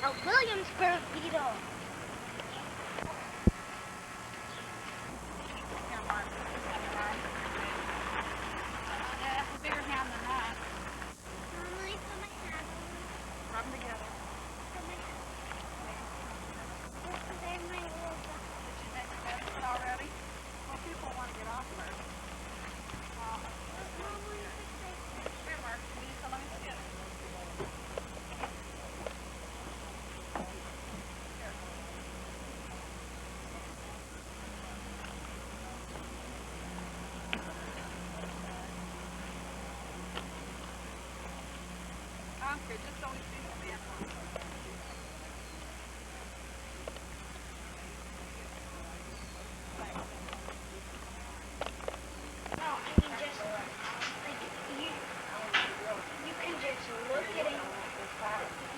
A Williamsburg beetle. Yeah, it's a bigger hand than that. Normally put my hand on. Rub them together. Put my hand. This is in my little box. Did you make a mess of it already? Well, people want to get off first. Here, Mark, can you come let me see it? Concrete, just don't see the man. No, I mean just like you can just look at it.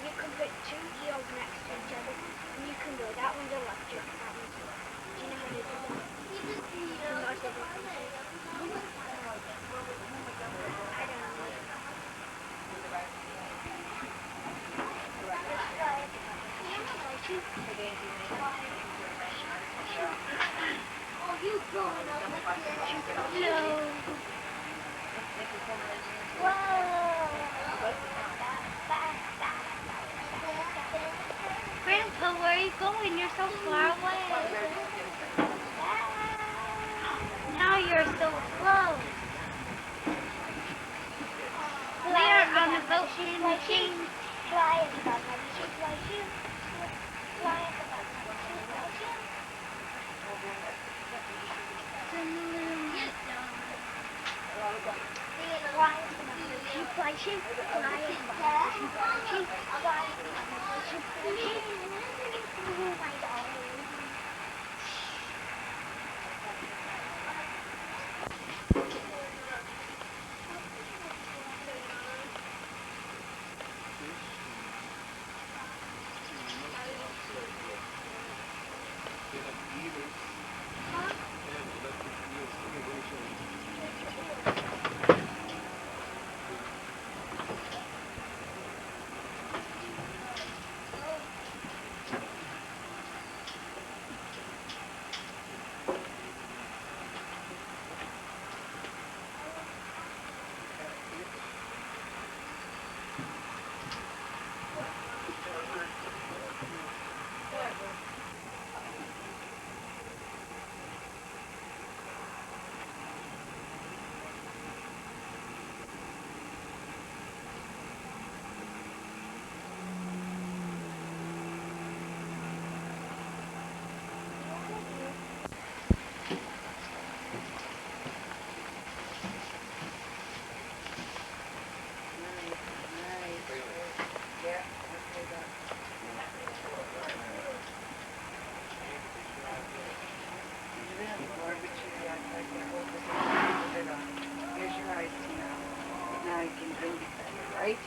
You can put two heels next to each other, and you can go. That one's electric. That one's. Do you know how to do that? You know what the difference is? I don't know. Hello. Grandpa, where are you going? You're so far away. Now you're so close. We are on the boat machine. Fly at the bottom. Fly at the bottom. Now you can drink it better, right?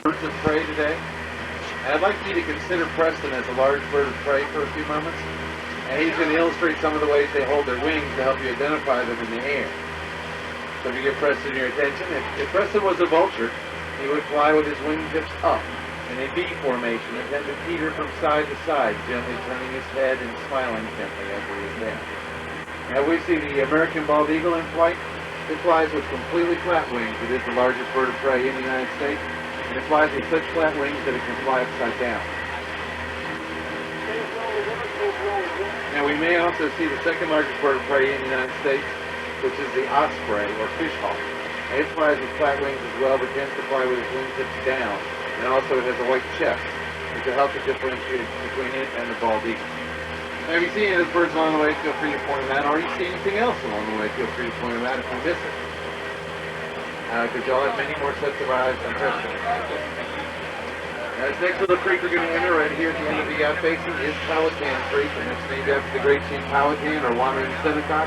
Birds of prey today. And I'd like you to consider Preston as a large bird of prey for a few moments. And he's going to illustrate some of the ways they hold their wings to help you identify them in the air. So if you give Preston your attention, if Preston was a vulture, he would fly with his wingtips up in a V formation and then to teeter from side to side, gently turning his head and smiling gently as he is down. Now we see the American bald eagle in flight. It flies with completely flat wings. It is the largest bird of prey in the United States. And it flies with such flat wings that it can fly upside down. Now we may also see the second largest bird of prey in the United States, which is the osprey or fish hawk. And it flies with flat wings as well, but tends to fly with its wingtips down. And also it has a white chest, which will help to differentiate between it and the bald eagle. Now if you see any of those birds along the way, feel free to point them out. Or you see anything else along the way, feel free to point them out if you miss it. Because y'all have many more sets of eyes than Preston. Now this next little creek we're going to enter right here at the end of the basin is Powhatan Creek, and it's named after the great chief Powhatan, or Wandering Seneca,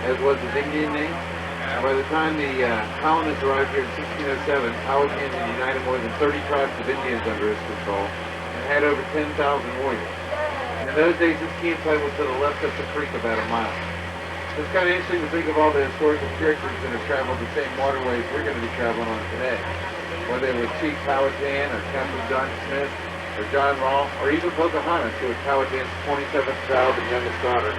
as was his Indian name. And by the time the colonists arrived here in 1607, Powhatan had united more than 30 tribes of Indians under his control and had over 10,000 warriors. And in those days, his campsite was to the left of the creek about a mile. It's kind of interesting to think of all the historical characters that have traveled the same waterways we're going to be traveling on today. Whether it was Chief Powhatan or Captain John Smith or John Rolfe or even Pocahontas, who was Powhatan's 27th child and youngest daughter.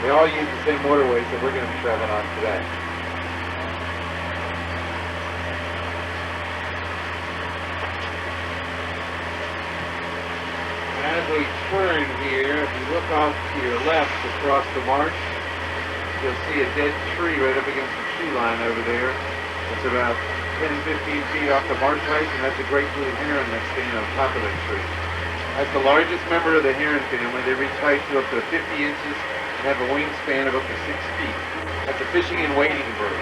They all use the same waterways that we're going to be traveling on today. As we turn here, if you look off to your left across the marsh, you'll see a dead tree right up against the tree line over there. It's about 10, 15 feet off the marsh height, and that's a great blue heron that's standing on top of that tree. That's the largest member of the heron family. They reach height to up to 50 inches and have a wingspan of up to 6 feet. That's a fishing and wading bird.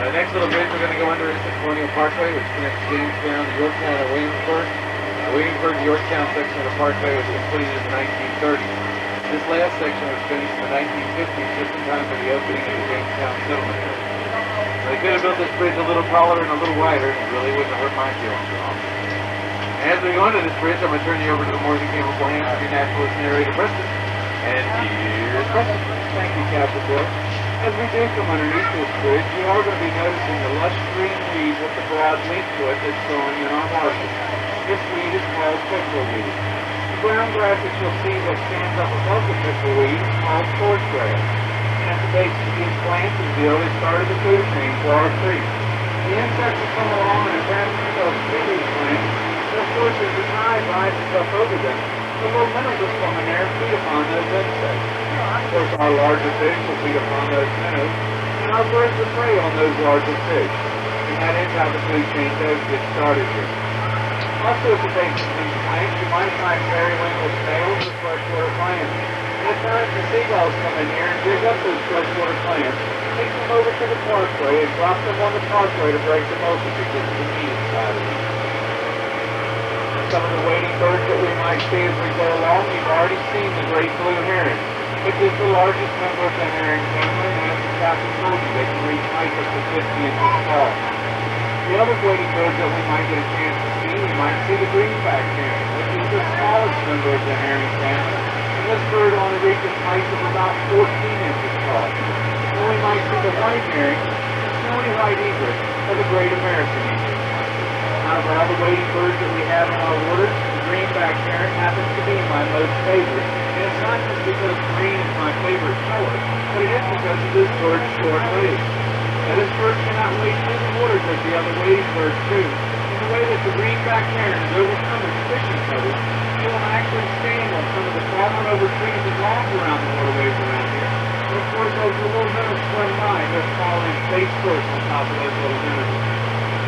The next little bridge we're going to go under is the Colonial Parkway, which connects Jamestown to Yorktown and Williamsburg. The Williamsburg to Yorktown section of the parkway was completed in the 1930s. This last section was finished in the 1950s, just in time for the opening of the Jamestown settlement area. They could have built this bridge a little taller and a little wider, and it really wouldn't have hurt my feelings at all. As we go under this bridge, I'm going to turn you over to the more than capable hands-free naturalist narrator, Preston. And here's Preston. Thank you, Captain Bill. As we do come underneath this bridge, we are going to be noticing the lush green weed with the broad leaf to it that's growing in our marshes. This weed is called pickleweed. The brown grass that you'll see that stands up above the pickleweed is called swordgrass. And at the base of these plants is the early start of the food chain for our creek. The insects will come along and attach themselves to these plants, and of course as the tide rises up over them, the little minnows will come in there and feed upon those insects. Of course, our larger fish will feed upon those minnows, and our birds will prey on those larger fish. And that is how the food chain does get started here. Also at the base of these plants, you might find periwinkle snails or freshwater plants. And at times the seagulls come in here and dig up those freshwater plants, take them over to the parkway, and drop them on the parkway to break them open to get to the meat inside of them. Some of the wading birds that we might see as we go along, you've already seen the great blue heron. It is the largest member of the heron family, and as the captain told you, they can reach height up to 50 inches tall. The other wading birds that we might get a chance to see, we might see the greenback heron, which is the smallest member of the heron family, and this bird only reaches height of about 14 inches tall. Then we might see the white heron, the snowy white egret, or the great American egret. Out of all the wading birds that we have in our waters, the greenback heron happens to be my most favorite. And it's not just because green is my favorite color, but it is because of this bird's short legs. Now this bird cannot wade through the waters as the other wading birds do. In the way that the greenback heron is overcome its fishing cover, it will actually stand on some of the fallen over trees and logs around the waterways around here. And of course, those little minnows swim by and they'll fall in face first on top of those little minnows.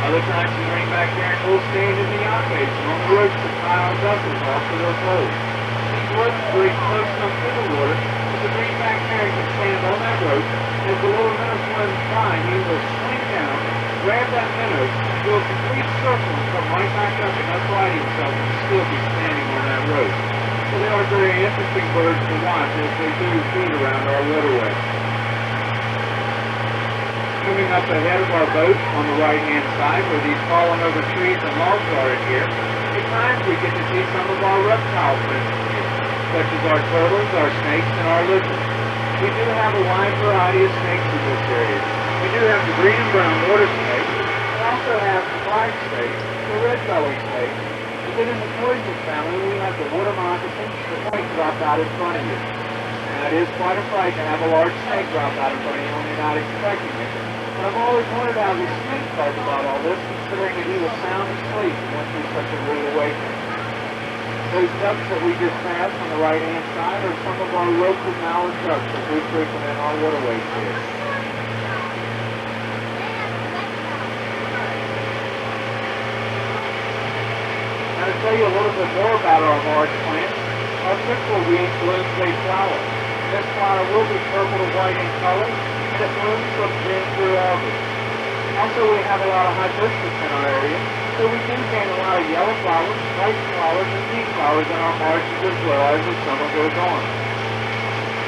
Other times the greenback heron will stand in the yachts on the ropes that tie our vessels off to their boats. These ropes are very close enough to the water that the greenback heron can stand on that rope, and as the little minnow swims by, he will swing down, grab that minnow, do a complete circle and come right back up and upright himself and still be standing on that rope. So they are very interesting birds to watch as they do feed around our waterway. Moving up ahead of our boat on the right-hand side where these fallen over trees and logs are in here, at times we get to see some of our reptile friends here, such as our turtles, our snakes, and our lizards. We do have a wide variety of snakes in this area. We do have the green and brown water snake. We also have the black snake, the red-bellied snake, and then in the poisonous family we have the water moccasin, the white drop out in front of you. Now it is quite a fright to have a large snake drop out in front of you when you're not expecting it. But I've always wondered how the snake felt about all this, considering that he was sound asleep and went through such a rude awakening. Those ducks that we just passed on the right-hand side are some of our local mallard ducks that we frequent in our waterways here. Now to tell you a little bit more about our marsh plants, our pickleweed blooms a flower. This flower will be purple to white in color, and it blooms from June through August. Also, we have a lot of hibiscus in our area, so we do gain a lot of yellow flowers, white flowers, and pink flowers in our marshes as well as the summer goes on.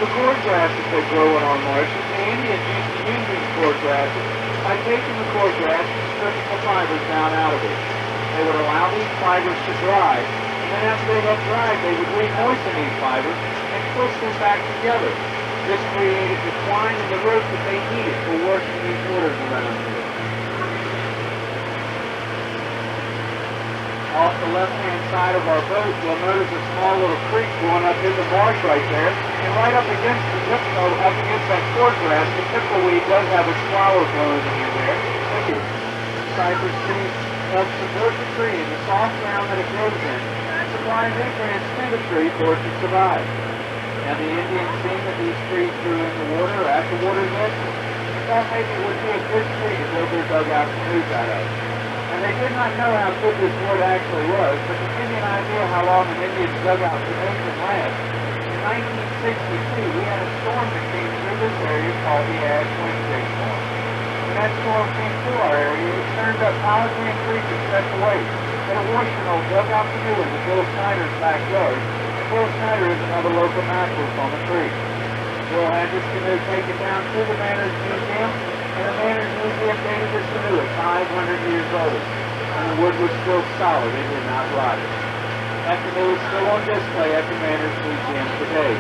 The cord grasses that grow in our marshes, the Indians used to use these cord grasses by taking the cord grass and stripping the fibers down out of it. They would allow these fibers to dry, and Then after they got dried, they would re-moisten these fibers and twist them back together. This created the twine and the rope that they needed for working these waters around here. Off the left-hand side of our boat, you'll notice a small little creek going up in the marsh right there, and right up against that cordgrass, the pickleweed does have a flower growing in there. Look at cypress trees help support the tree, and the soft ground that it grows in supplies nutrients to the tree for it to survive. Now the Indians, seeing that these trees grew in the water at the water's edge, thought maybe it would be a good tree to build their dugout canoes out of. And they did not know how good this wood actually was, but to give you an idea how long an Indian's dugout canoe can last, in 1962 we had a storm that came through this area called the Ash Wednesday storm. When that storm came through our area, it turned up Powder Green Creek in such a way that it washed an old dugout canoe into Bill Snyder's backyard. Bill Snyder is another local naturalist on the creek. Bill had this canoe taken down to the Manners Museum, and the Manners Museum dated this canoe at 500 years old, and the wood was still solid, it did not rot. That canoe is still on display at the Manners Museum today.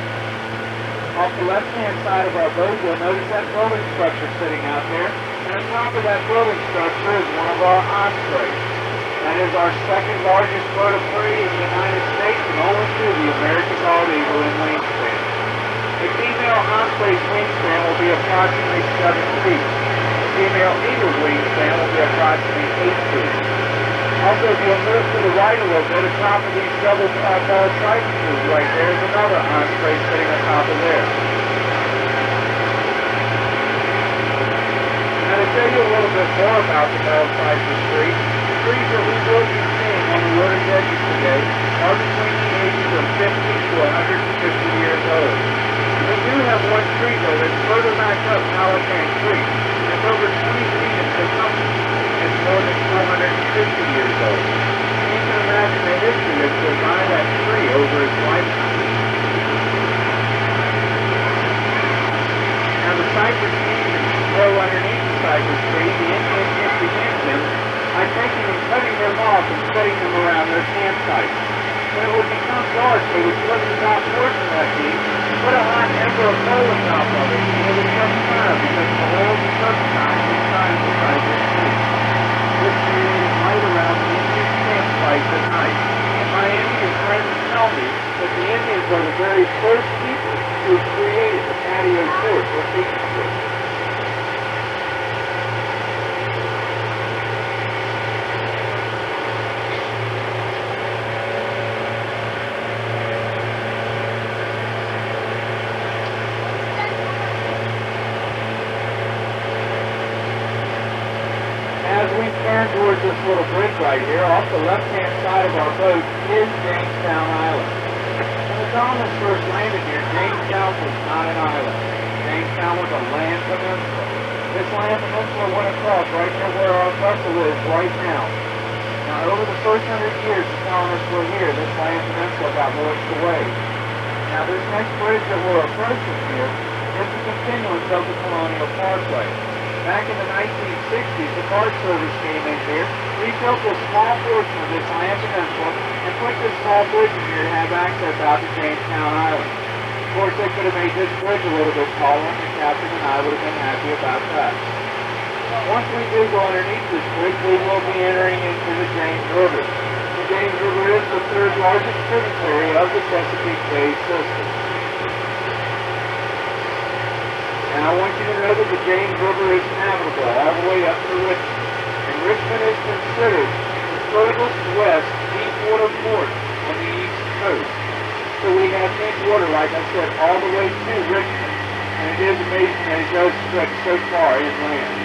Off the left-hand side of our boat, you'll notice that building structure sitting out there, and on top of that building structure is one of our ospreys. That is our second largest bird of prey in the United States, and only to the American bald eagle in wingspan. A female osprey's wingspan will be approximately 7 feet. A female eagle's wingspan will be approximately 8 feet. Also, if you'll move to the right a little bit, atop of these double bald cypresses right there is another osprey sitting on top of there. Now to tell you a little bit more about the bald cypress tree, the trees that we will be seeing on the water's edges today are between the ages of 50 to 150 years old. We do have one tree though that's further back up Powhatan Creek. It's over 20 feet in circumference. It's more than 450 years old. You can imagine the history that's been by that tree over its lifetime. Now the cypress trees that grow underneath the cypress tree, the Indians just began them by taking and cutting them off and setting them around their campsites. When it would become dark, they would split the top portion of that tree, put a hot ember of coal on top of it, and it would catch fire because the whole sunshine inside the cypress tree. This created light around the Indian campsites at night. And my Indian friends tell me that the Indians are the very first people who created the patio fort or picnic fort. As we turn towards this little bridge right here, off the left-hand side of our boat is Jamestown Island. When the colonists first landed here, Jamestown was not an island. Jamestown was a land peninsula. This land peninsula went across right near where our vessel is right now. Now, over the first 100 years the colonists were here, this land peninsula got washed away. Now, this next bridge that we're approaching here is the continuance of the Colonial Parkway. Back in the 1960s, the Park Service came in here, rebuilt a small portion of this land peninsula, and put this small bridge in here to have access out to Jamestown Island. Of course, they could have made this bridge a little bit taller, and the captain and I would have been happy about that. Once we do go underneath this bridge, we will be entering into the James River. The James River is the third largest tributary of the Chesapeake Bay system. And I want you to know that the James River is navigable all the way up to Richmond. And Richmond is considered the furthest west deep-water port on the east coast. So we have deep water, like I said, all the way to Richmond. And it is amazing that it does stretch so far inland.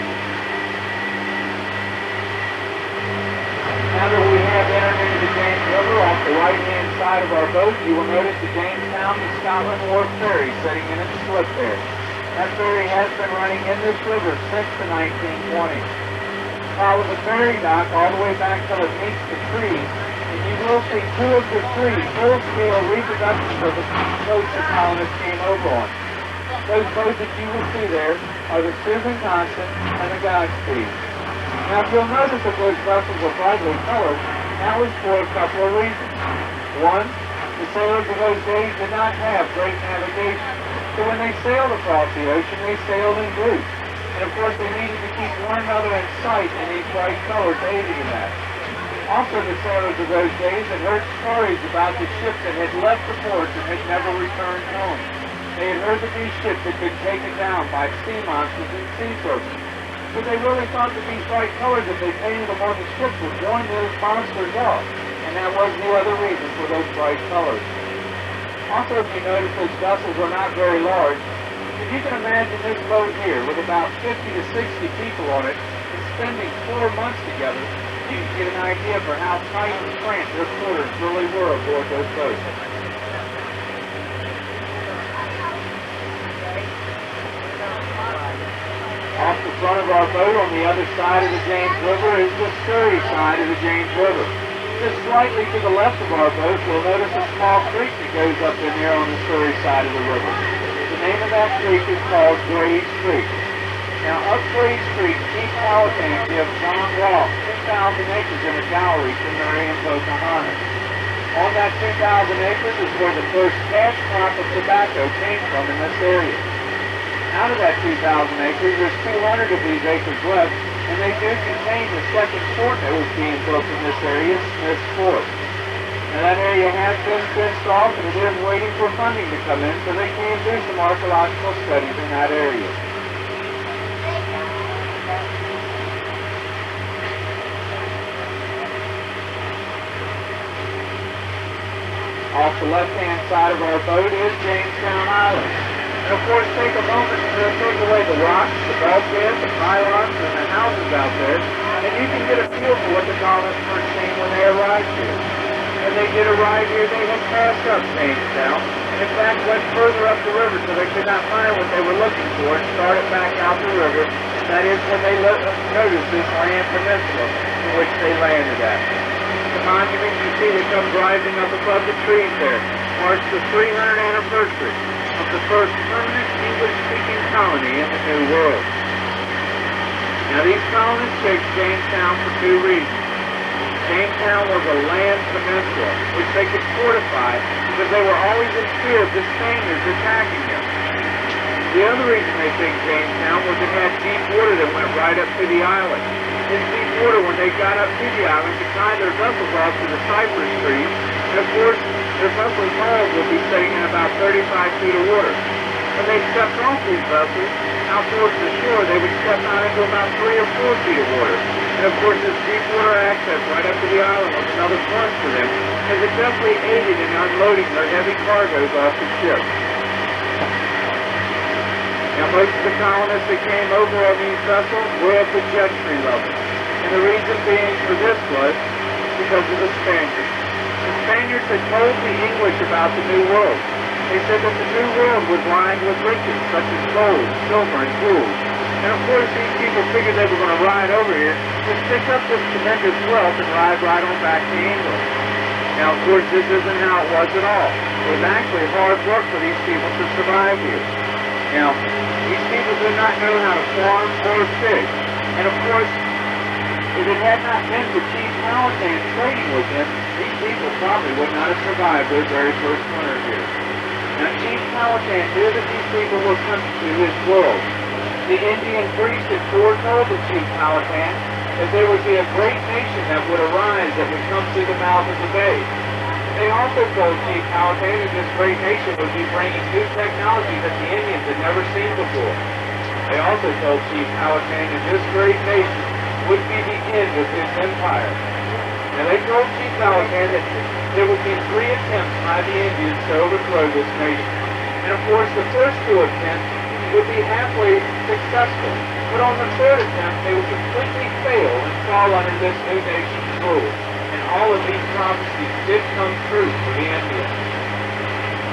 Now that we have entered into the James River, off the right-hand side of our boat, you will notice the Jamestown to Scotland Wharf ferry sitting in its slip there. That ferry has been running in this river since the 1920s. Follow the ferry dock all the way back till it meets the trees, and you will see two of the three full-scale reproductions of the boats the colonists came over on. Those boats that you will see there are the Susan Constant and the Godspeed. Now, if you'll notice that those vessels are brightly colored, that was for a couple of reasons. One, the sailors of those days did not have great navigation. So when they sailed across the ocean, they sailed in groups. And of course, they needed to keep one another in sight, and these bright colors aided in that. Also, the sailors of those days had heard stories about the ships that had left the ports and had never returned home. They had heard that these ships had been taken down by sea monsters and sea serpents. But they really thought that these bright colors that they painted upon the ships would warn those monsters off. And that was no other reason for those bright colors. Also, if you notice, those vessels were not very large. If you can imagine this boat here with about 50 to 60 people on it and spending 4 months together, you can get an idea for how tight and cramped their quarters really were aboard those boats. Off the front of our boat on the other side of the James River is the Surrey side of the James River. Just slightly to the left of our boat, you'll notice a small creek that goes up in there on the Surrey side of the river. The name of that creek is called Gray's Creek. Now, up Gray's Creek, Chief Powhatan gives John Rolfe 2,000 acres in a dowry to Mary and Pocahontas. On that 2,000 acres is where the first cash crop of tobacco came from in this area. Out of that 2,000 acres, there's 200 of these acres left, and they do contain the second fort that was being built in this area, Smith's Fort. Now that area has been fenced off, and it is waiting for funding to come in so they can do some archaeological studies in that area. Off the left-hand side of our boat is Jamestown Island. And of course, take a moment to take away the rocks, the bulkheads, the pylons, and the houses out there, and you can get a feel for what the colonists were seeing when they arrived here. When they did arrive here, they had passed up Jamestown, and in fact went further up the river so they could not find what they were looking for and started back out the river. That is when they noticed this land peninsula in which they landed at. The monument you see that comes rising up above the trees there marks the 300th anniversary of the first permanent English-speaking colony in the New World. Now these colonists picked Jamestown for two reasons. Jamestown was a land peninsula which they could fortify because they were always in fear of the Spaniards attacking them. The other reason they picked Jamestown was it had deep water that went right up to the island. In deep water, when they got up to the island, to tie their vessels off to the cypress trees, and of course, their vessels' hulls would be sitting in about 35 feet of water. When they stepped off these vessels, out towards the shore, they would step out into about 3 or 4 feet of water. And of course, this deep water access right up to the island was another plus for them, as it definitely aided in unloading their heavy cargoes off the ship. Now, most of the colonists that came over on these vessels were at the gentry level. And the reason being for this was because of the Spaniards. The Spaniards had told the English about the New World. They said that the New World was lined with riches, such as gold, silver, and jewels. And of course, these people figured they were going to ride over here, just pick up this tremendous wealth and ride right on back to England. Now, of course, this isn't how it was at all. It was actually hard work for these people to survive here. Now, these people did not know how to farm or fish. And of course, if it had not been for Chief Powhatan trading with them, these people probably would not have survived their very first winter here. Now, Chief Powhatan knew that these people were coming to his world. The Indian priest had foretold to Chief Powhatan that there would be a great nation that would arise that would come through the mouth of the bay. They also told Chief Powhatan that this great nation would be bringing new technology that the Indians had never seen before. They also told Chief Powhatan that this great nation would be the end of his empire. Now they told Chief Powhatan that there would be 3 attempts by the Indians to overthrow this nation. And of course the first 2 attempts would be halfway successful. But on the 3rd attempt they would completely fail and fall under this new nation's rule. And all of these prophecies did come true for the Indians.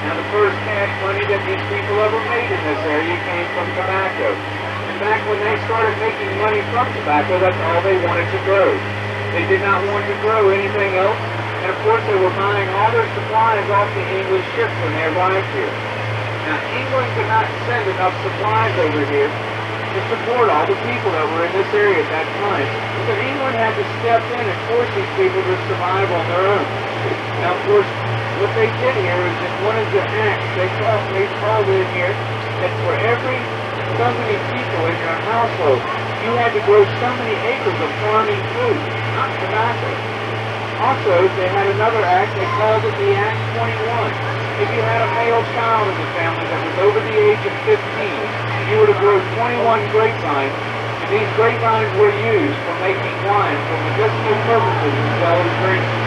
Now the first cash money that these people ever made in this area came from tobacco. And back when they started making money from tobacco, that's all they wanted to grow. They did not want to grow anything else. And of course they were buying all their supplies off the English ships when they arrived here. Now England could not send enough supplies over here to support all the people that were in this area at that time. So England had to step in and force these people to survive on their own. Now, of course, what they did here is in one of the acts, they called in here that for every so many people in your household, you had to grow so many acres of farming food, not tobacco. Also, they had another act, they called it the Act 21. If you had a male child in the family that was over the age of 15, you were to grow 21 grapevines, and these grapevines were used for making wine for medicinal purposes as well as drinking.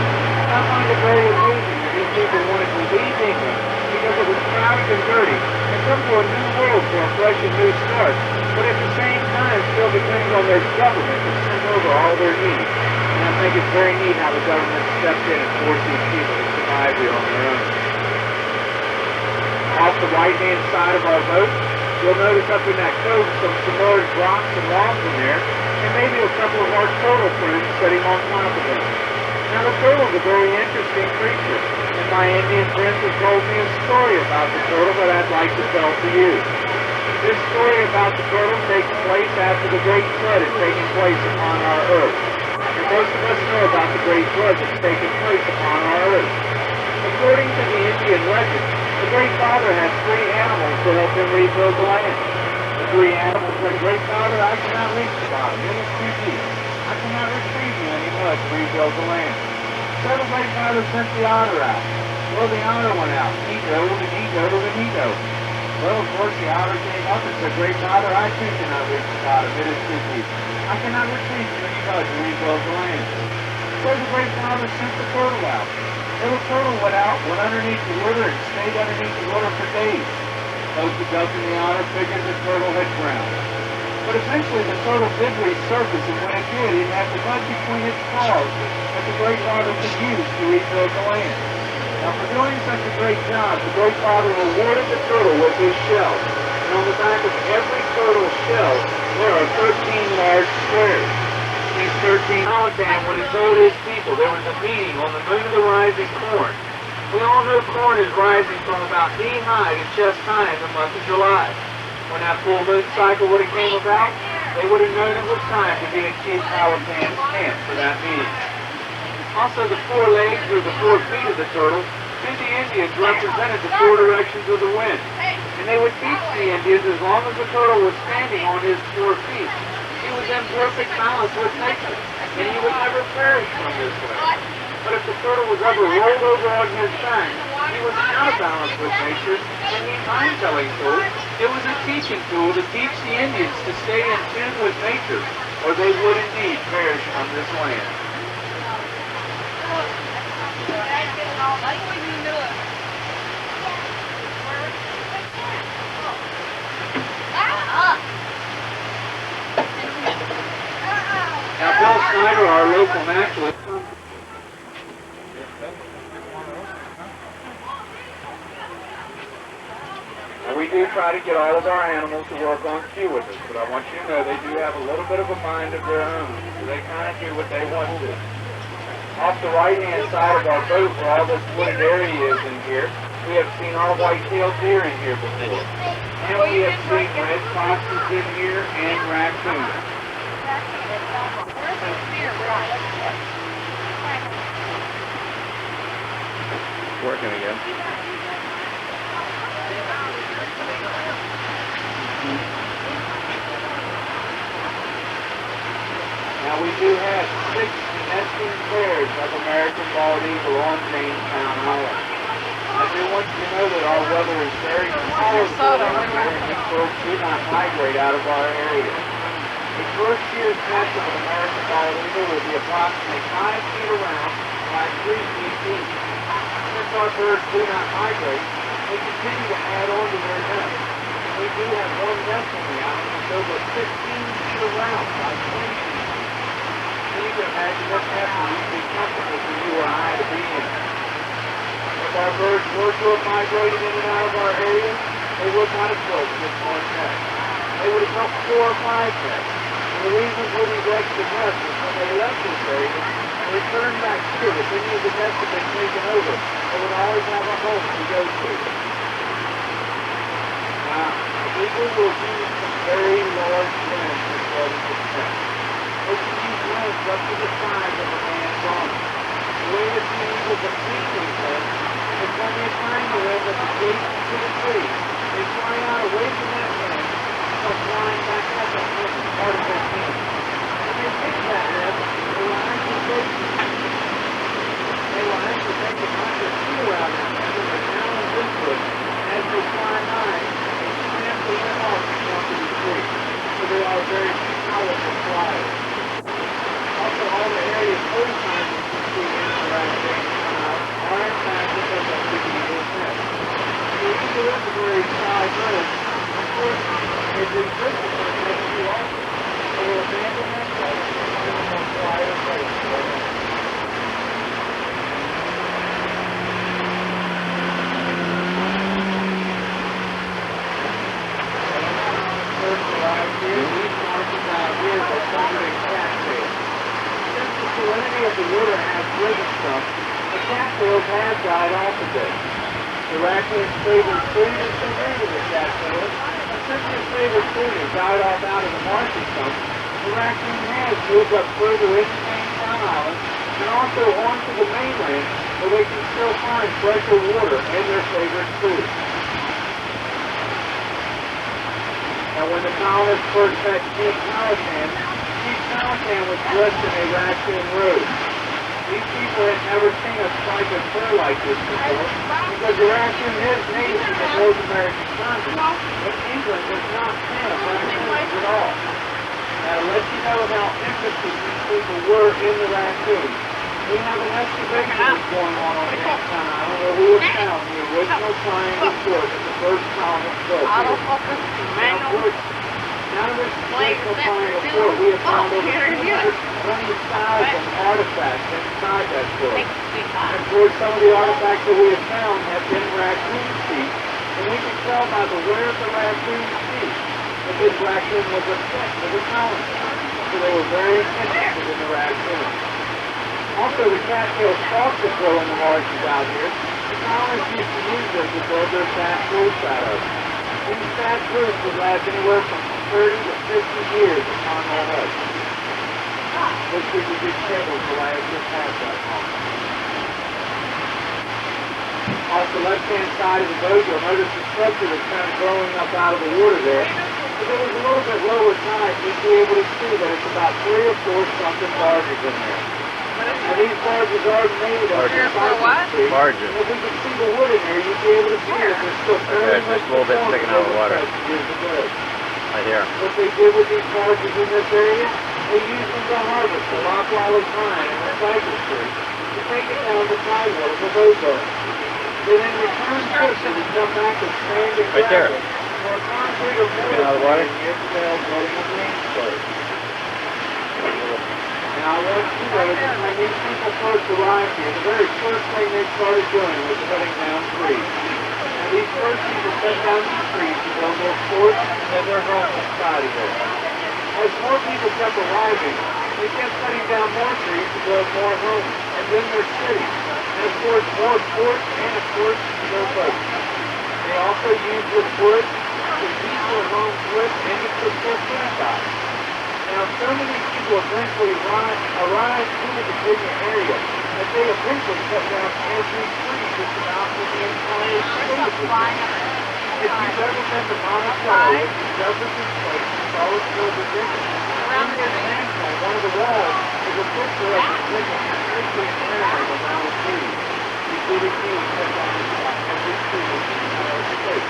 I find it very amusing that these people wanted to leave England because it was crowded and dirty and come to a new world for a fresh and new start, but at the same time still depending on their government to send over all their needs. And I think it's very neat how the government stepped in and forced these people to survive here on their own. Off the right-hand side of our boat, you'll notice up in that cove some submerged rocks and logs in there, and maybe a couple of our turtle friends sitting on top of them. Now the turtle's a very interesting creature, and my Indian friends have told me a story about the turtle that I'd like to tell to you. This story about the turtle takes place after the Great Flood has taken place upon our earth. And most of us know about the Great Flood that's taken place upon our earth. According to the Indian legend, the Great Father had 3 animals to help him rebuild the land. The 3 animals said, Great Father, I cannot reach the bottom. It is too deep. I cannot retrieve you any mud to rebuild the land. So the Great Father sent the otter out. Well, the otter went out. He dove and he dove and he dove. Well, of course, the otter came up and said, Great Father, I too cannot reach the bottom. It is too deep. I cannot retrieve you any mud to rebuild the land. So the Great Father sent the turtle out. Little turtle went out, went underneath the water, and stayed underneath the water for days. Both the duck and the otter figured the turtle had drowned. But eventually the turtle did resurface, and when it did, it had the mud between its claws that the Great Father could use to rebuild the land. Now, for doing such a great job, the Great Father rewarded the turtle with his shell. And on the back of every turtle shell, there are 13 large squares. These 13 Holiday, when he told his people there was a meeting on the moon of the rising corn. We all know corn is rising from about knee-high to chest-high in the month of July. When that full moon cycle would have came about, they would have known it was time to be at Chief Powhatan's camp for that meeting. Also, the 4 legs or the 4 feet of the turtle to the Indians represented the 4 directions of the wind. And they would teach the Indians as long as the turtle was standing on his 4 feet, he was in perfect balance with nature, and he would never perish from this way. But if the turtle was ever rolled over on his back, he was out of balance with nature, and the time-telling tool, it was a teaching tool to teach the Indians to stay in tune with nature, or they would indeed perish from this land. Now, Bill Snyder, our local naturalist, we do try to get all of our animals to work on cue with us, but I want you to know they do have a little bit of a mind of their own, so they kind of do what they want to. Off the right-hand side of our boat, where all this wooded area is in here, we have seen our white-tailed deer in here before. And we have seen red foxes in here and raccoons. Working again. Now we do have 6 nesting pairs of American bald eagle on Jamestown Island. I do want you to know that our weather is very powerful down here, and these birds do not migrate out of our area. The first year's nest of an American bald eagle will be approximately 5 feet around by 3 feet deep. Since our birds do not migrate, they continue to add on to their nest. We do have one nest on the island that's over 15 feet around by 20 feet. So you can imagine what nest would be comfortable for you or I to be in. If our birds were to have migrated in and out of our area, they would not have built just one nest. They would have built 4 or 5 nests. And the reason for these extra nests is when they left this area and returned back here, if any of the nests had been taken over, they would always have a home to go to. Now, people will use some very large limbs to study success. They can use limbs up to the size of a man's arm. The way that the eagles are feeding themselves, There's plenty of time to live at the gate to the tree. They fly out away from that nest, but flying back up that nest is part of their team. When they pick that nest, they will actually take a conscious feet around that nest with their talons input, and as they fly high, they snap the air off onto the tree. So they are very powerful flyers. Also, all the areas other times that you see in the raccoon are in fact because of the eagle's nest. The eagle is a very shy bird. Of course, it exists in the nest too often. They will abandon that nest and will fly away from their nest. First arrived here, these markings out here are colored cattails. Since the salinity of the water has risen some, the cattails have died off a bit. The raccoon's favorite food is the root of the cattail, and since his favorite food has died off out of the marshy some, the raccoon has moved up further into Jamestown Island and also onto the mainland where they can still find fresher water and their favorite food. Now when the colonists first met Chief Powhatan was dressed in a raccoon robe. These people had never seen a stripe of fur like this before, because the raccoon is native to the North American continent, but England does not have raccoons at all. Now to let you know how interested these people were in the raccoon, we have an excavation that's going on Jamestown Island where we have found the original triangle fort that the first colonists built here. Now in this original triangle fort, we have found over 220,000 artifacts inside that fort. And of course, some of the artifacts that we have found have been raccoon feet, and we can tell by the wear of the raccoon feet that this raccoon was a pet for the colonists. So they were very interested in the raccoon. Also, the cattail stalks that grow in the marshes out here, the colonists used to use them to build their thatched roofs out of. These thatched roofs would last anywhere from 30 to 50 years upon their heads. Looks like a big table to last just past that long. Off the left-hand side of the boat, you'll notice the structure that's kind of growing up out of the water there. If it was a little bit lower tide, you'd be able to see that it's about 3 or 4 sunken barges in there. Now these barges are made of cypress tree. Barges. And if we can see the wood in there, you'd be able to see that there's still fairly Okay, just a little bit sticking out of the water. Years ago. Right here. What they did with these barges in this area, they used them to harvest the loblolly pine and the cypress tree to take it down to tidewater for boat burning. They then returned quickly to come back and sand and Right there. gravel for a concrete or Get out of the water. near the Dale building of Greensburg. Now I want you to know that when these people first arrived here, the very first thing they started doing was cutting down trees. Now these first people cut down these trees to build their forts and their home society there. As more people kept arriving, they kept cutting down more trees to build more homes and then their cities. And of course more forts and of course their boats. They also used this wood to keep their homes lit and to cook their food by. Now, so many people eventually arrived in the Virginia area that they eventually cut down every tree just about in the entire state of Virginia. If you've ever been to Monticello, which is Jefferson's Place in Charlottesville, Virginia, in this mansion, one of the walls is a picture of Virginia completely enamored around the trees, including me cut down every tree in the entire state.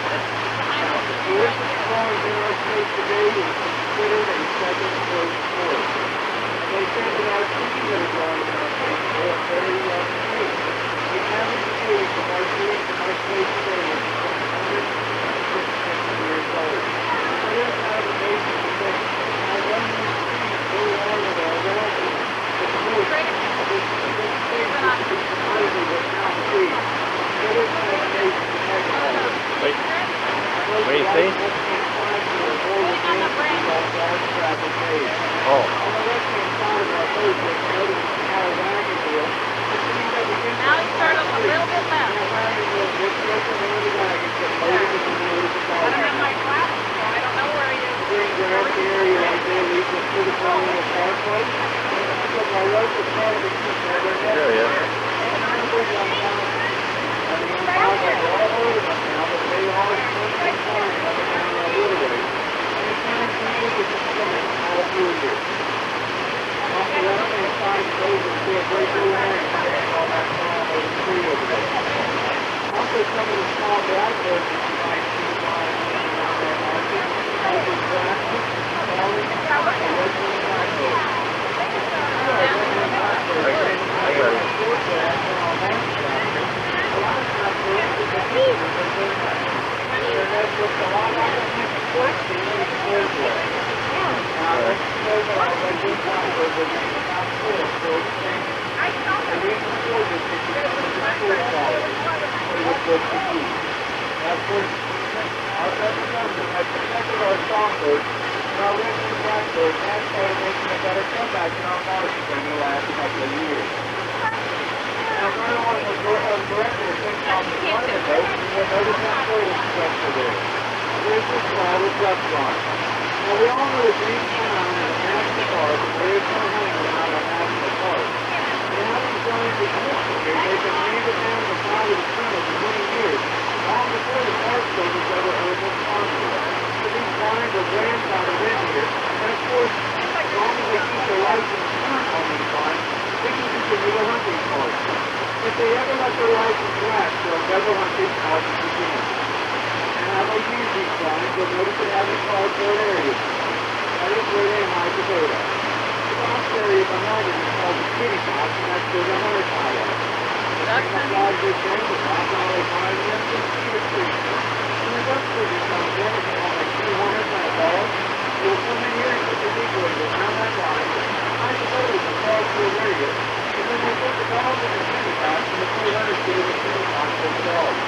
Now, the tuition growing in our state today is considered a second growth sport. And they say that our trees that are growing in our state are very young trees. The average age of our trees in our state today is 150 years old. So it is kind of amazing to think how young these trees really are that are around us. The growth of this state is completely without trees. So it is kind of amazing to think about it. Wait. What do you see? Oh. Now you start up a little bit left. I don't have my glasses, so I don't know where he is. There he is. blackbirds, and our red-winged blackbirds have started making a better comeback in our marshes over the last couple of years. Now, if everyone was directed to think off the front of the boat, you will notice that floating structure there. There's the small duck line. Now, we all know that James Brown is a national park, and there is no hunting without our national park. And having joined the commission here, they've been handed down the power of the channel for many years, long before the Park Service ever heard responsible. So these lines are grandfathered in here, and of course, as long as they keep their license current on these lines, they can continue to hunt these parks. If they ever let their license lapse, they'll never hunt these parks again. And how they use these lines, you'll notice it has a cardboard area. That is where they hide the data. The box area behind it is called the kitty box, and that's where the hunters hide out. And the flies they send the box, and all they find them is cedar trees. When the duck season comes in, it's all like 200 and a dog. They will come in here and put the decoys around that line, hide the data in the cardboard area, and then they put the dogs in the kitty box, and the two hunters get in the kitty box for the dogs.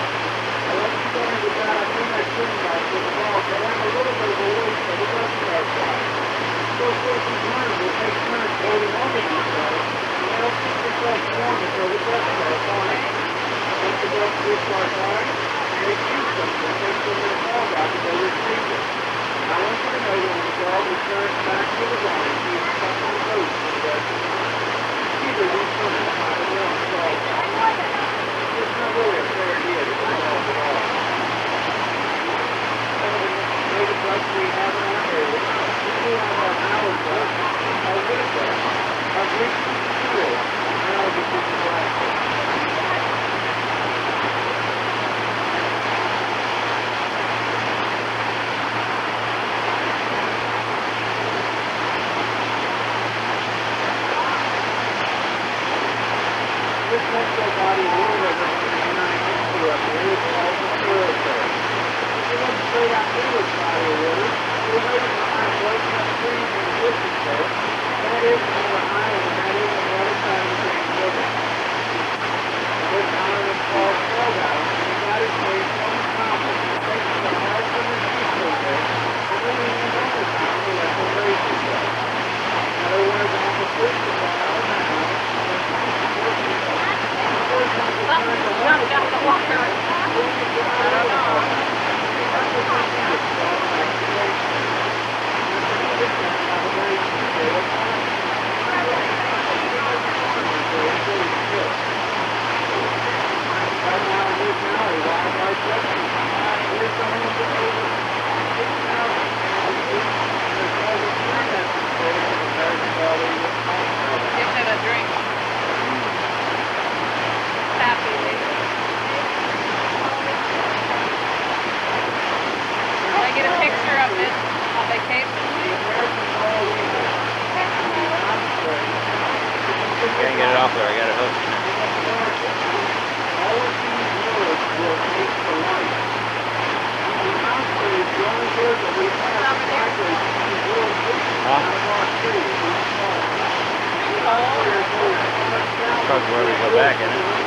Now let's go into that. I think that kitty box with the dogs, but I'm a little bit of a waste for the duck start fly. So of course these hunters will take turns holding on to these dogs, and they'll keep themselves warm until the ducks start flying. Once the ducks do start flying, they shoot them and take them in a dog out to go retrieve them. Now I want you to know that when the dog returns back to the line, he is stuck on the boat for the rest of the time. Either these hunters find a warm dog out. It's not really a fair deal to the dog at all. Some of the native ducks we have in our area, we do have our mallard duck, our wood duck, our great squirrel, and our Virginia blackbird. This metro body of water that we're running into up here is called the thoroughfare. If you look straight out through this body of water, you'll notice a high broken up trees in the distance there. That is one of the islands, and that is on the other side of the James River. Now, this island is called Frog Island, and that is where it's on the mountain. It takes the hard from the seashore there, and then in the wintertime, we let them raise themselves. Now, they're one of the first of all on the island. Got the water. Give him a drink. Happy lady. Can I get a picture of this on vacation? Can't get it off there. I got it hooked. All of these words will take the light. The osprey is the only bird that we have to migrate to the world out of our city. Probably where we go back, isn't it?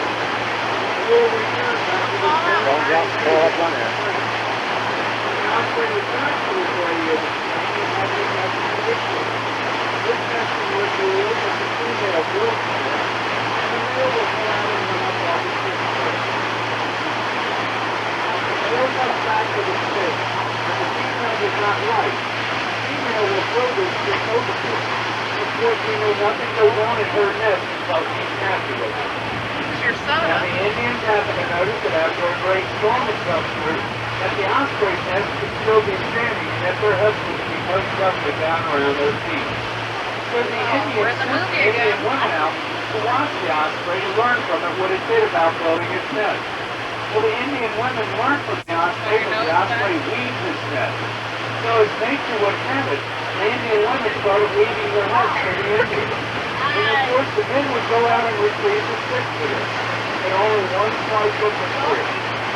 We'll return back to this area. Don't drop the pole up on there. The osprey returns to this area of the spring and has a nesting ritual. This nesting ritual is that the female will come in, and the male will go out and run up off the stick. The male comes back to the stick, and the female does not like. The female will throw this stick over to it. Of course, we know nothing goes on in her nest until she's happy with it. This is your son. Now, the Indians happen to notice that after a great storm has come through, that the osprey nest could still be standing and that their husbands be hugged up and down around their feet. So the Indians we're in the sent the movie Indian again. woman out to watch the osprey to learn from it what it did about building its nest. Well, the Indian women learned from the osprey that the osprey weaves its nest. So as nature would have it, the Indian women started weaving their nest for the Indians. And of course, the men would go out and retrieve the sticks with it. And only one slice of the stick.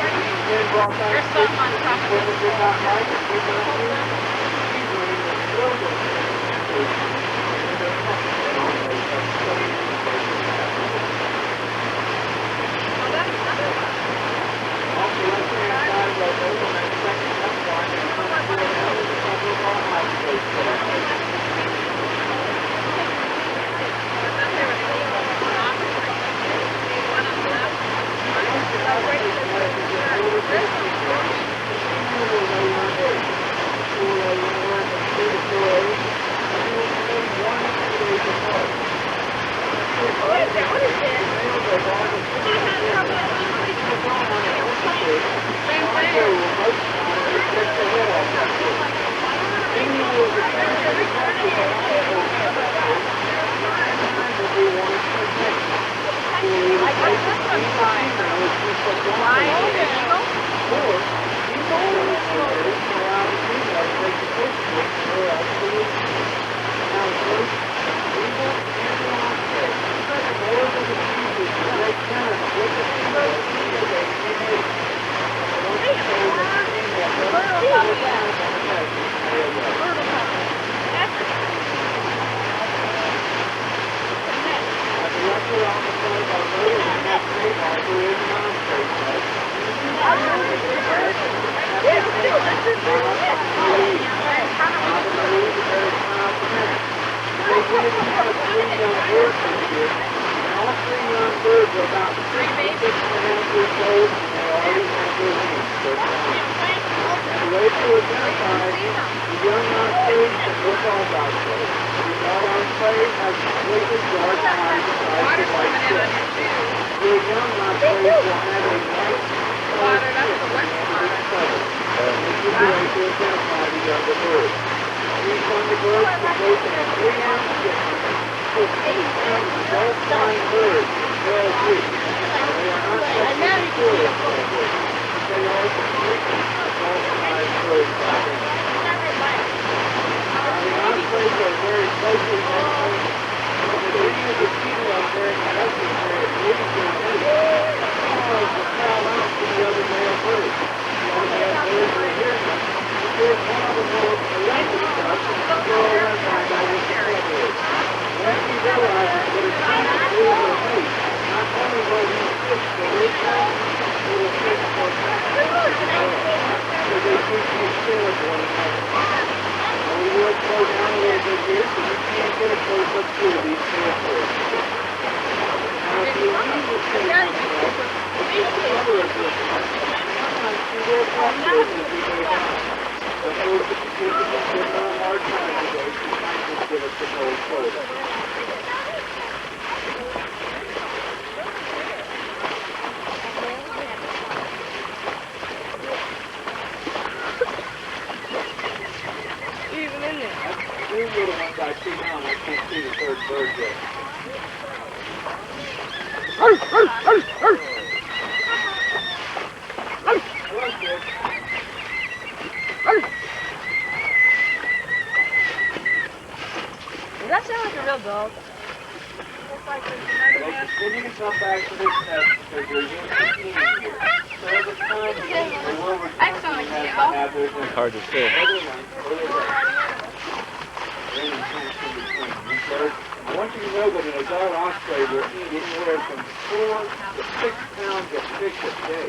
These men brought back There's sticks something on that top these of women did not like and gave them to them. These women would throw those sticks into it. And their husbands on those studies and places. Off the left-hand side of that open, that second left line, and come forward out of the cover of our They did have 3 young birds this year, and all 3 young birds are about 6 to 6.5 years old, and they already have their wings. The way to identify the young ospreys and the adult osprey. The adult osprey has completely dark eyes besides the white tip. The young osprey will have a white colored tip at the end of its feather. This is the way to identify the younger bird. These younger birds will go from a 3-ounce chicken to a 6-ounce adult flying bird in 12 weeks. They are not sexually mature in 12 weeks. They are completely adult flying birds by then. Now the ospreys are very closely nestling. If any of the females during the nesting period leave their nest, the females will call out to the other male birds. The other male birds will hear them. If one of them will electric ducks and go around and find out what the trouble is. When he realizes that it's time to move their mate, not only will he switch the rhythm, he will switch for so they take care of one another. Now we will slow down a little bit here so you can't get a close-up view of these territories. Now if you leave the state itself, it's the color of this one. Sometimes she will talk to us as we go down. But those participants give her a hard time today. She might just give us the cold shoulder. Even in there. That's 2 little ones I see now, and I can't see the 3rd bird yet. Hello, kid. Does that sound like a real dog? Looks like there's another They nest. continue to come back to this nest because they're used to eating here. So every time they will return to the nest and have their dinner. Hard to see. I want you to know that an adult osprey will eat anywhere from 4 to 6 pounds of fish a day.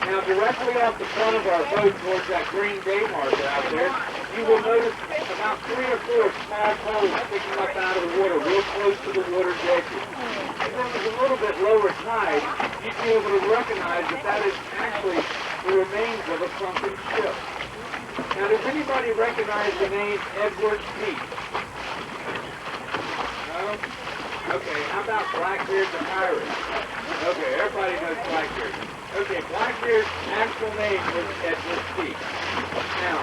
Now, directly out the front of our boat towards that green day marker out there, you will notice about 3 or 4 small poles sticking up out of the water, real close to the water's edges. If it was a little bit lower tide, you'd be able to recognize that that is actually the remains of a sunken ship. Now, does anybody recognize the name Edward Peak? No? Okay, how about Blackbeard the pirate? Okay, everybody knows Blackbeard. Okay, Blackbeard's actual name was Edward Peak. Now,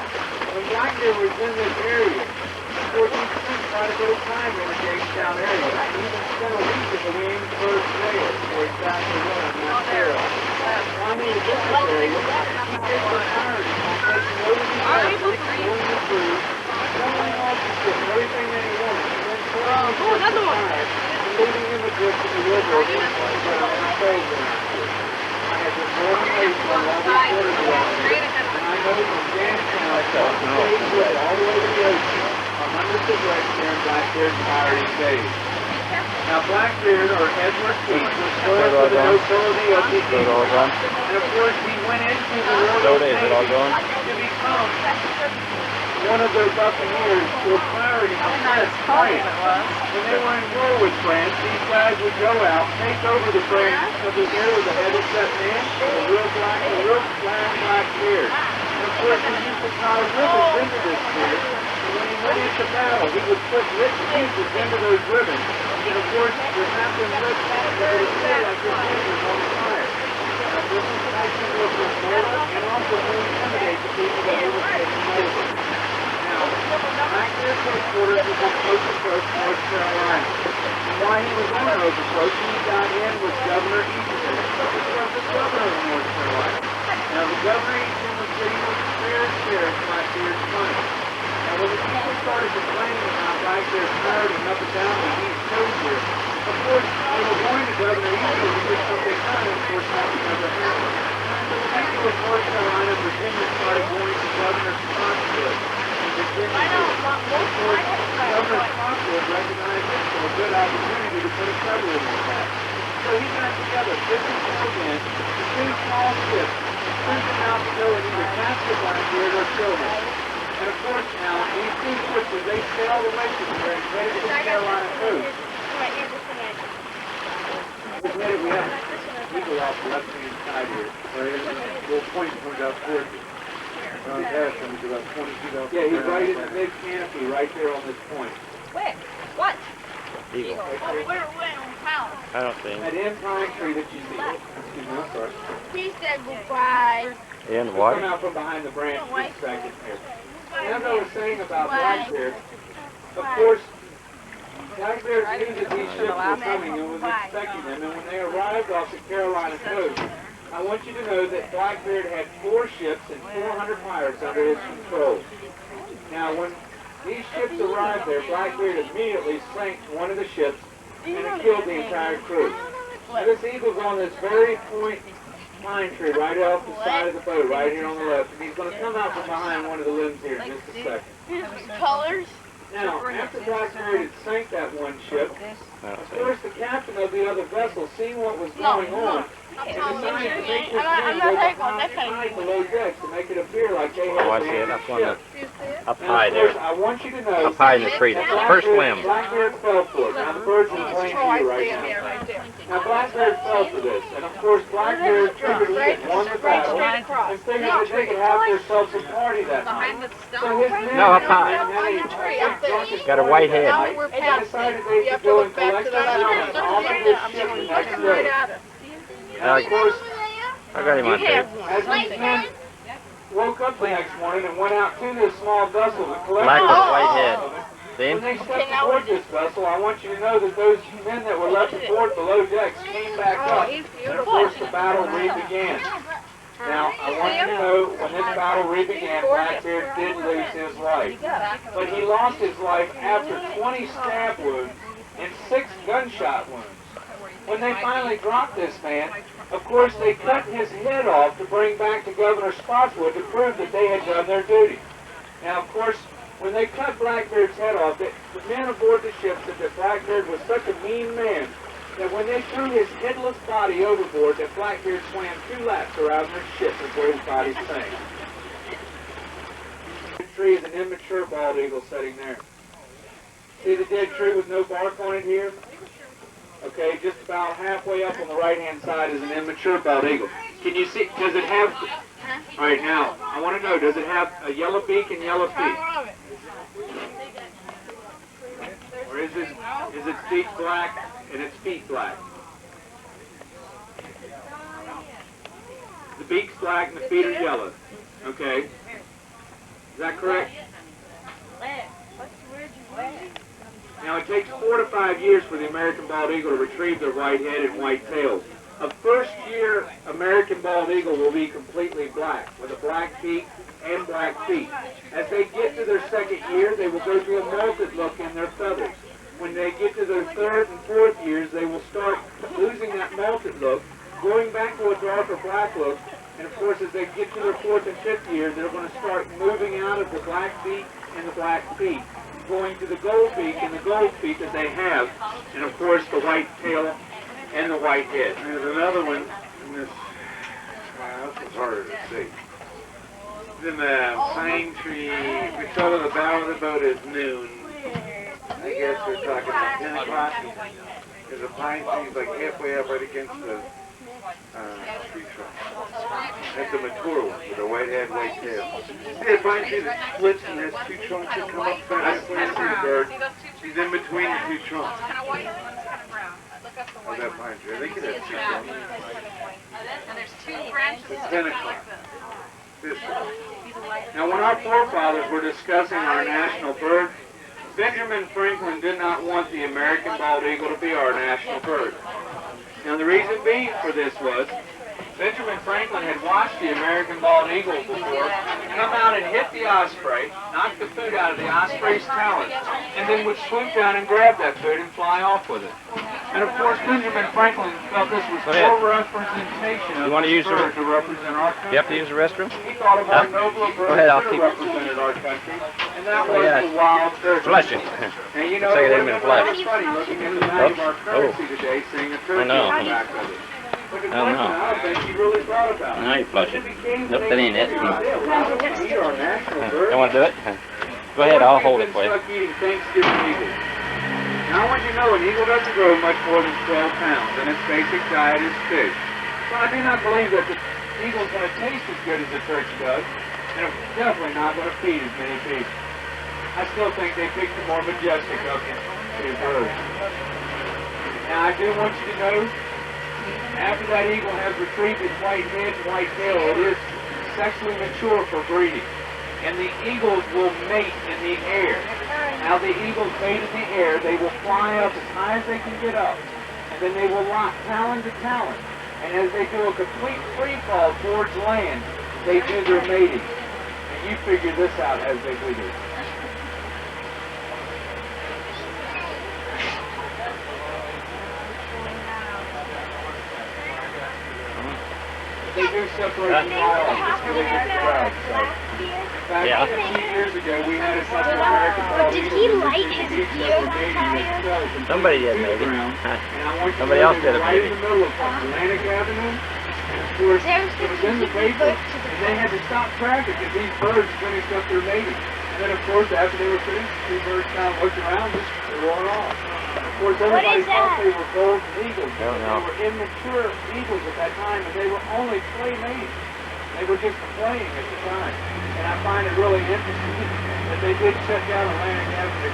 when Blackbeard was in this area, of course he spent quite a bit of time in the Jamestown area. He even spent a week in the Williamsburg jail for exactly one in that jail. While he was in this area, he did retire by taking over the airport, going to food, selling off the ship, everything that he wanted, and then pulling the ship aside and leaving him adrift in the river against the ground and frozen out here. I have been more than late on all these waters around here, and I know from Jamestown, across the state grid, all the way to the ocean, are hundreds of wrecks here in Blackbeard's pirating days. Now, Blackbeard, or Edward Peak, was served with the nobility of the Is it all gone? and of course, he went into the Royal Soda, is it all Navy gone? to become one of those buccaneers who were firing a French plane. When they were in war with France, these guys would go out, take over the French, because there was a heavy set man with a real black beard. And of course, he used to tie ribbons into this beard, and when he went into battle, he would put lit fuses into those ribbons. And of course, there happened lit fuses that would appear like your hand was on fire. Now, this information was important and also to intimidate the people that he was taking over. Now, Blackbeard's headquarters was in Oak Approach, North Carolina. And while he was on Oak Approach, he got in with Governor Easton, which was the governor of North Carolina. Now, the Governor Easton was getting his fair share of Blackbeard's money. Now, when the people started complaining about Blackbeard pirating up and down the East Coast here, of course, they were going to Governor Easton to get something done, and of course, that never happened. So the people of North Carolina and Virginia started going to Governor Spotswood. Governor Spotswood recognized this as a good opportunity to put a feather in his hat. So he got together of 50 small men, the 2 small ships, sent them out to go and either capture Blackbeard or kill him. And of course now, these 2 ships, as they sailed away from here and headed to the Carolina coast, Right here, this one right here. we have eagle off the left-hand side here. We'll point comes out towards you. About 20 feet off. Yeah, he's right in the mid-canopy, right there on this point. Where? What? Eagle. Where? How? I don't see him. That end pine tree that you see. Excuse me, I'm sorry. He said goodbye. In Come what? out from behind the branch just a second here. As I was saying about Blackbeard, of course, Blackbeard knew that these ships were coming and was expecting them, and when they arrived off the Carolina coast, I want you to know that Blackbeard had 4 ships and 400 pirates under his control. Now, when these ships arrived there, Blackbeard immediately sank one of the ships and it killed the entire crew. Now, this eagle's on this very point pine tree right off the side of the boat, right here on the left, and he's going to come out from behind one of the limbs here in just a second. Colors. Now, after Blackbeard had sank that one ship, I don't of see him. course the captain of the other vessel, seeing what was going on, and decided to make his men go behind below decks to make it appear like they had Oh, I see it. abandoned Up the on the, ship. up Now, high of course, there. I want you to know Up high in the tree. that The first limb. Blackbeard fell for it. Now, the birds are playing for you right now. Right there. Now, Blackbeard fell for this, and of course, Blackbeard figured he had won the battle, and figured that they could have themselves a party that night. Behind the So stone. his men No, up had high. got a white head. They decided they could go and collect the salmon off of this ship the next day. And of course, I got him on tape. as these men woke up the next morning and went out to this small vessel to collect Black with the white head. when See? they stepped aboard this vessel, I want you to know that those men that were left aboard below decks came back up. And of course, the battle re-began. Now, I want you to know, when this battle re-began, Blackbeard did lose his life. But he lost his life after 20 stab wounds and 6 gunshot wounds. When they finally dropped this man, of course, they cut his head off to bring back to Governor Spotswood to prove that they had done their duty. Now, of course, when they cut Blackbeard's head off, the men aboard the ship said that Blackbeard was such a mean man that when they threw his headless body overboard, that Blackbeard swam 2 laps around their ship before his body sank. The tree is an immature bald eagle sitting there. See the dead tree with no bark on it here? Okay, just about halfway up on the right-hand side is an immature bald eagle. Can you see, does it have, all right now, I want to know, does it have a yellow beak and yellow feet? Or is its beak black and its feet black? The beak's black and the feet are yellow. Okay. Is that correct? Now it takes 4 to 5 years for the American bald eagle to retrieve their white head and white tail. A first-year American bald eagle will be completely black, with a black beak and black feet. As they get to their 2nd year, they will go through a molted look in their feathers. When they get to their 3rd and 4th years, they will start losing that molted look, going back to a darker black look, and of course as they get to their 4th and 5th year, they're going to start moving out of the black beak and the black feet, going to the gold beak and the gold feet that they have, and of course the white tail and the white head. There's another one in this, this is harder to see. Then the pine tree, we saw the bow of the boat is noon. I guess we're talking about 10 o'clock. There's a pine tree like halfway up right against the tree trunk. That's a mature one with a white head, white tail. See a pine tree that splits and there's 2 trunks that come up front. I can't see the bird. She's in between the 2 trunks. Kind of white, kind of brown. Look up the Oh, white. that pine tree. I think it has 2 trunks. And there's 2 branches. It's 10 o'clock. This one. Now, when our forefathers were discussing our national bird, Benjamin Franklin did not want the American bald eagle to be our national bird. Now, the reason being for this was, Benjamin Franklin had watched the American bald eagle before come out and hit the osprey, knock the food out of the osprey's talons, and then would swoop down and grab that food and fly off with it. And of course, Benjamin Franklin felt this was Go ahead. poor representation of You wanna this use the bird to represent our country. You have to use the restroom? He thought of our Huh? nobler bird Go ahead, I'll should keep- have represented our country, and that Oh, was yeah. the wild turkey. Bless you. And you know, Say it it ain't would been have been flashed. funny looking at the value of our Oh. currency today, seeing a turkey know. on the back of it. But the I don't question know. I don't think he really thought about. Now you flush it. Nope, that ain't it. They're our national bird. You want to do it? Go ahead, I'll hold it for you. Stuck eating Thanksgiving eagles. Now I want you to know an eagle doesn't grow much more than 12 pounds, and its basic diet is fish. So I do not believe that the eagle's going to taste as good as the turkey does, and it's definitely not going to feed as many pigs. I still think they picked the more majestic of the two birds. Now I do want you to know, after that eagle has retrieved its white head and white tail, it is sexually mature for breeding. And the eagles will mate in the air. Now the eagles mate in the air, they will fly up as high as they can get up. And then they will lock talon to talon. And as they do a complete free fall towards land, they do their mating. And you figure this out as they do this. They do separate the wild just so they get the crowd. Back Yeah. a few years ago, we had a South American But did he light his ears on fire? Somebody did, maybe. And I want you to Somebody know else they were did it, right maybe. in the middle of Atlantic Avenue. And of course, it was in the paper, and they had to stop traffic because these birds finished up their mating. And then, of course, after they were finished, the two birds kind of looked around and they roared off. Of course, everybody is thought that? they were golden eagles. Don't know. They were immature eagles at that time, and they were only play mating. They were just playing at the time. And I find it really interesting that they did shut down Atlantic Avenue.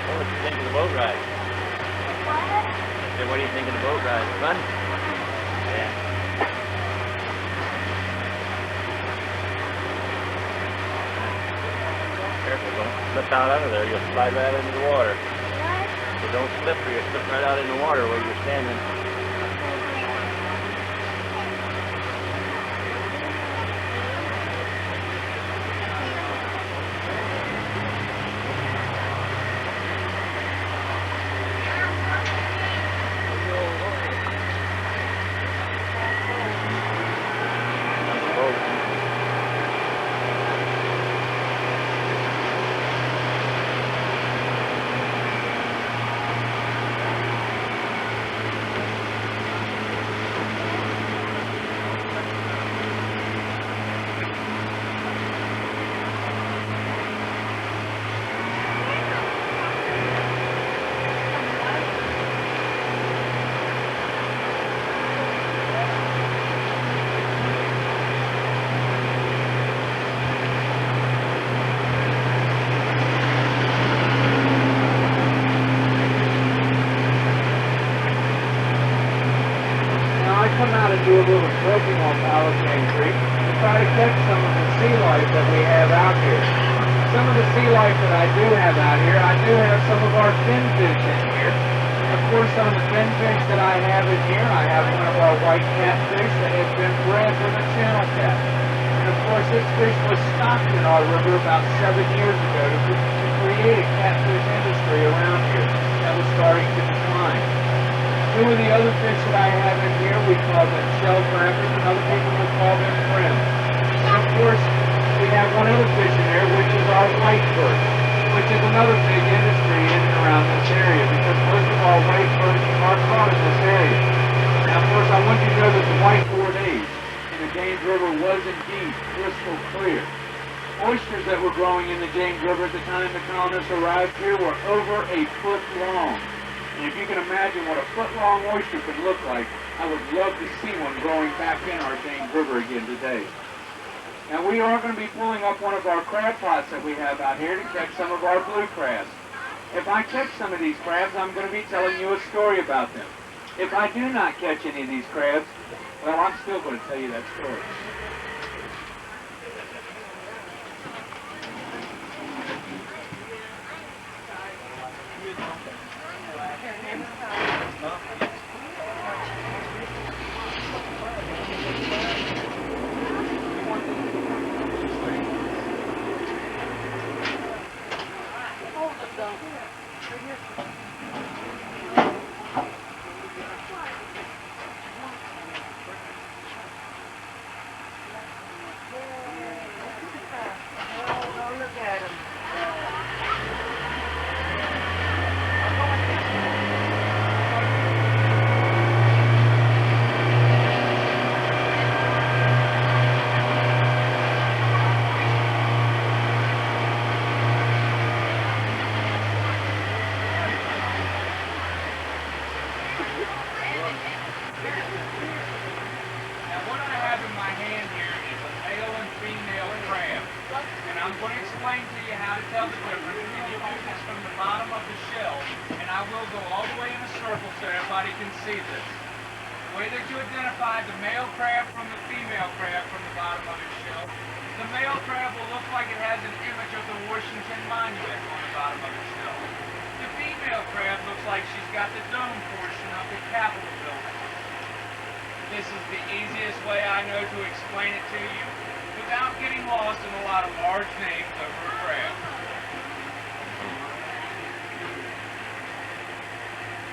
What do you think of the boat ride? What do you think of the boat ride? Fun? Yeah. Careful, don't slip out under there. You'll slide right into the water. So don't slip or you'll slip right out in the water where you're standing. On the boat. Now I come out and do a little trekking on Palisade Creek to try to catch some of the sea life that we have out here. Some of the sea life that I do have out here, I do have some of our finfish in here. Of course, some of the finfish that I have in here, I have one of our white catfish that has been bred from a channel cat. And of course, this fish was stocked in our river about 7 years ago to create a catfish industry around here that was starting to decline. Two of the other fish that I have in here, we call them shell crackers, and other people would call them brim. And of course, we have one other fish in there, which is our white bird, which is another big industry in and around this area, because most of our white birds are caught in this area. Now, of course, I want you to know that the white Bordeaux in the James River was indeed crystal clear. Oysters that were growing in the James River at the time the colonists arrived here were over 1 foot long. And if you can imagine what a foot-long oyster could look like, I would love to see one growing back in our James River again today. Now we are going to be pulling up one of our crab pots that we have out here to catch some of our blue crabs. If I catch some of these crabs, I'm going to be telling you a story about them. If I do not catch any of these crabs, well, I'm still going to tell you that story.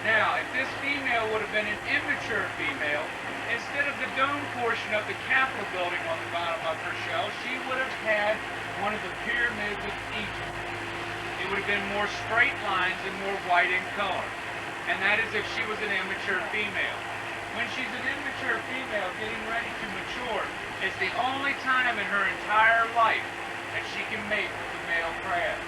Now, if this female would have been an immature female, instead of the dome portion of the Capitol building on the bottom of her shell, she would have had one of the pyramids of Egypt. It would have been more straight lines and more white in color. And that is if she was an immature female. When she's an immature female getting ready to mature, it's the only time in her entire life that she can mate with the male crab.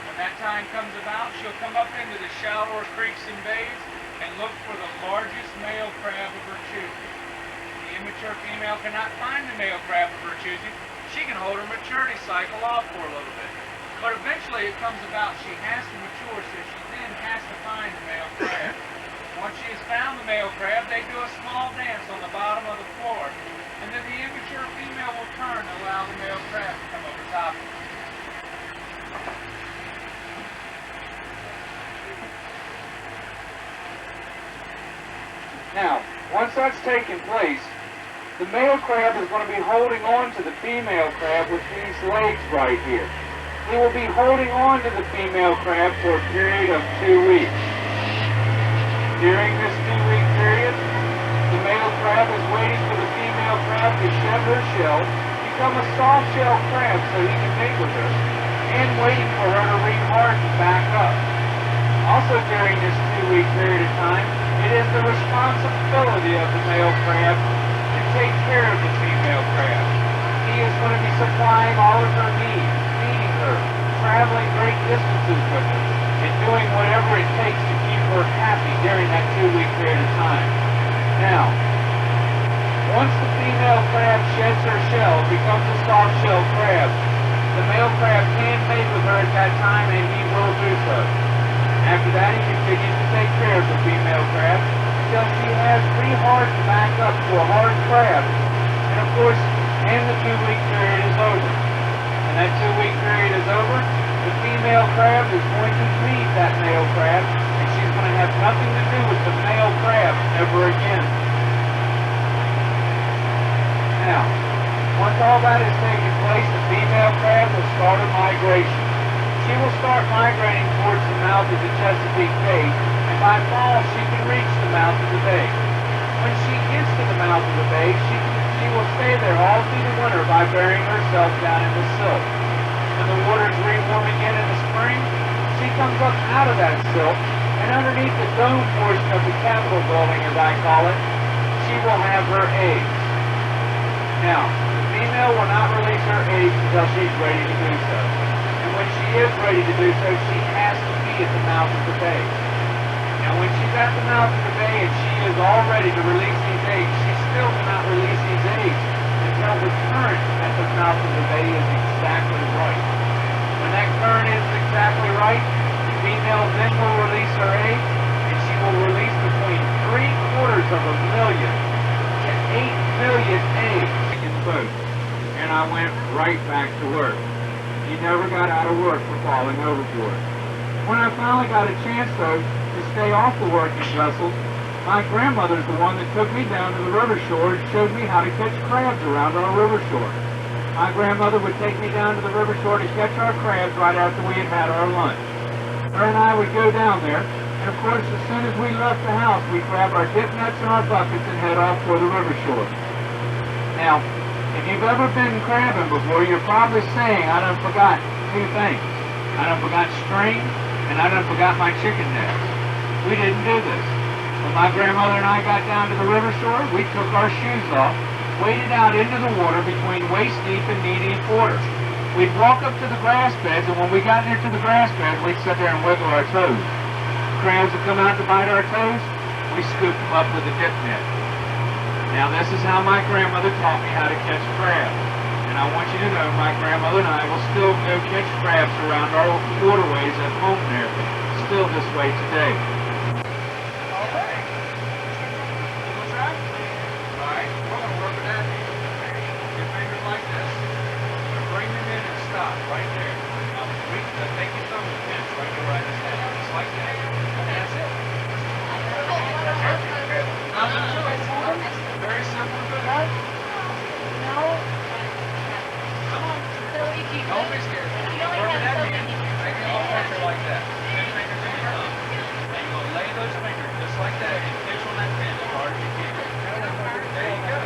When that time comes about, she'll come up into the shallower creeks and bays and look for the largest male crab of her choosing. The immature female cannot find the male crab of her choosing. She can hold her maturity cycle off for a little bit. But eventually it comes about she has to mature, so she then has to find the male crab. Once she has found the male crab, they do a small dance on the bottom of the floor, and then the immature female will turn to allow the male crab to come over top of her. Now, once that's taken place, the male crab is going to be holding on to the female crab with these legs right here. He will be holding on to the female crab for a period of 2 weeks. During this 2-week period, the male crab is waiting for the female crab to shed her shell, become a soft shell crab so he can mate with her, and waiting for her to re-harden back up. Also during this 2-week period of time, it is the responsibility of the male crab to take care of the female crab. He is going to be supplying all of her needs, feeding her, traveling great distances with her, and doing whatever it takes to keep her happy during that 2-week period of time. Now, once the female crab sheds her shell, becomes a soft shell crab, the male crab can mate with her at that time, and he will do so. After that, he continues to take care of the female crab until she has re-hardened back up to a hard crab. And of course, and the 2-week period is over. And that 2-week period is over, the female crab is going to leave that male crab, and she's going to have nothing to do with the male crab ever again. Now, once all that has taken place, the female crab will start a migration. She will start migrating towards the mouth of the Chesapeake Bay, and by fall she can reach the mouth of the bay. When she gets to the mouth of the bay, she will stay there all through the winter by burying herself down in the silt. When the waters re-warm again in the spring, she comes up out of that silt, and underneath the dome portion of the Capitol building, as I call it, she will have her eggs. Now, the female will not release her eggs until she's ready to do so. When she is ready to do so, she has to be at the mouth of the bay. Now when she's at the mouth of the bay and she is all ready to release these eggs, she still cannot release these eggs until the current at the mouth of the bay is exactly right. When that current is exactly right, the female then will release her egg, and she will release between 750,000 to 8 million eggs in the boat. And I went right back to work. He never got out of work for falling overboard. When I finally got a chance, though, to stay off the working vessels, my grandmother's the one that took me down to the river shore and showed me how to catch crabs around our river shore. My grandmother would take me down to the river shore to catch our crabs right after we had had our lunch. Her and I would go down there, and of course, as soon as we left the house, we'd grab our dip nets and our buckets and head off for the river shore. Now, if you've ever been crabbing before, you're probably saying, I done forgot two things. I done forgot string, and I done forgot my chicken nets. We didn't do this. When my grandmother and I got down to the river shore, we took our shoes off, waded out into the water between waist deep and knee deep water. We'd walk up to the grass beds, and when we got near to the grass beds, we'd sit there and wiggle our toes. Crabs would come out to bite our toes, we scooped them up with a dip net. Now this is how my grandmother taught me how to catch crabs. And I want you to know my grandmother and I will still go catch crabs around our waterways at home there. Still this way today. Okay. We'll try. All right, we're going to work with that. Your fingers like this. Bring them in and stop right there. Now, take your thumb and pinch right here, right in his head. Just like that. And that's it. Nothing to it. Very simple, good. No. Come on. Don't be scared. Work with that hand. Make it all pressure like that. 10 fingers in your thumb. And you're going to lay those fingers just like that and pinch on that pin as hard as you can. There you go.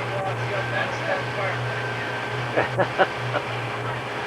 That's perfect.